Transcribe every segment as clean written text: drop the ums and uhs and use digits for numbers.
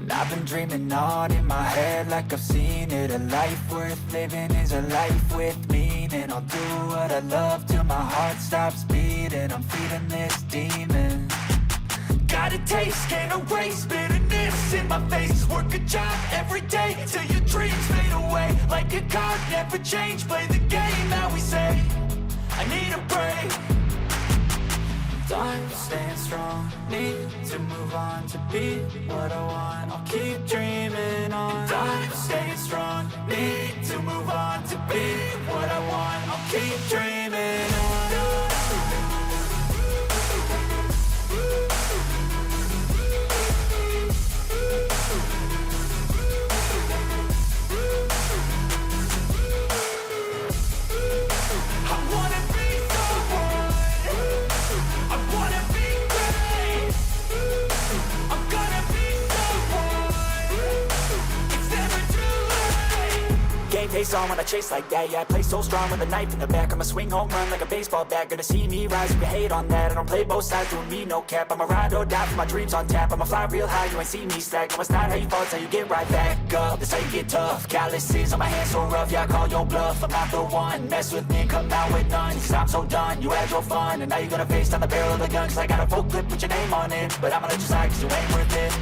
I've been dreaming on in my head like I've seen it. A life worth living is a life with meaning. I'll do what I love till my heart stops beating. I'm feeding this demon. Got a taste, can't erase bitterness in my face. Work a job every day till your dreams fade away. Like a card, never change, play the game that we say. I need a break. I'm staying strong, need to move on to be what I want. I'll keep dreaming on. I'm staying strong, need to move on to be what I want. I'll keep dreaming on. Face on when I chase like that, yeah, I play so strong with a knife in the back. I'ma swing home run like a baseball bat. Gonna see me rise, you can hate on that. I don't play both sides, doing me no cap. I'ma ride or die for my dreams on tap. I'ma fly real high, you ain't see me slack. No, it's not how you fall, it's how you get right back up. That's how you get tough. Calluses on my hands so rough, yeah, I call your bluff. I'm not the one, mess with me and come out with none. Cause I'm so done, you had your fun. And now you're gonna face down the barrel of the gun. Cause I got a full clip with your name on it. But I'ma let you slide cause you ain't worth it.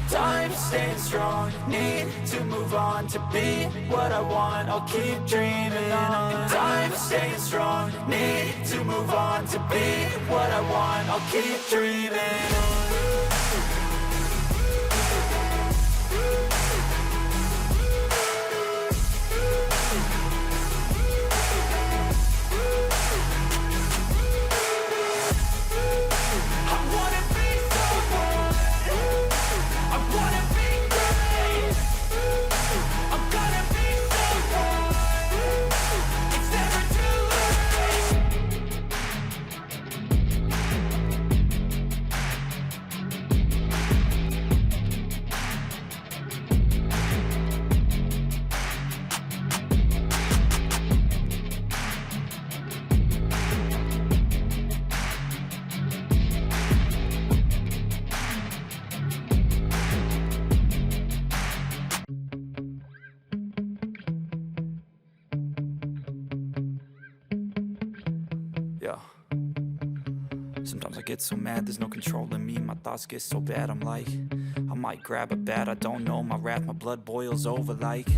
I'm staying strong, need to move on to be what I want. I'll keep dreaming on. I'm staying strong, need to move on to be what I want. I'll keep dreaming on. Sometimes I get so mad, there's no controlling me. My thoughts get so bad, I'm like, I might grab a bat, I don't know. My wrath, my blood boils over like,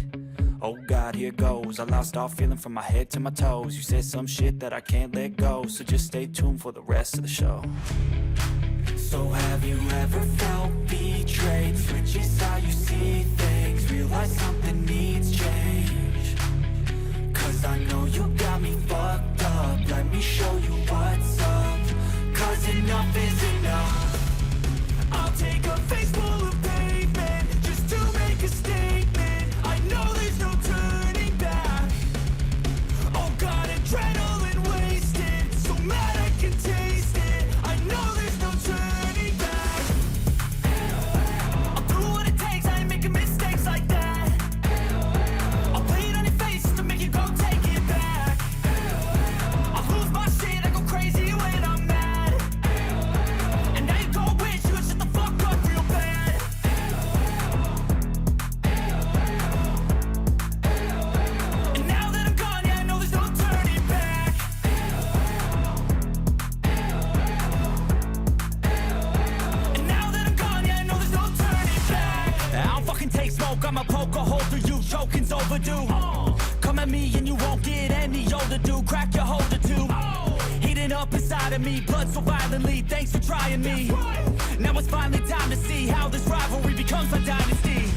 oh God, here goes. I lost all feeling from my head to my toes. You said some shit that I can't let go, so just stay tuned for the rest of the show. So have you ever felt betrayed? Switches how you see things, realize something needs change. Cause I know you got me fucked up, let me show you what's up. Cause enough is enough. I'll take a face full of pavement just to make a statement. I know there's no turning back. Oh God, adrenaline wasted, so mad I can taste it. I know there's no turning back. I'll do what it takes, I ain't making mistakes like that. I'll play it on your face to make you go take it back. I'll lose my shit, I go crazy when I'm mad. I'ma poke a hole through you, choking's overdue. Come at me and you won't get any older, dude. Crack your holder too. Heating up inside of me, blood so violently. Thanks for trying me. Now it's finally time to see how this rivalry becomes a dynasty.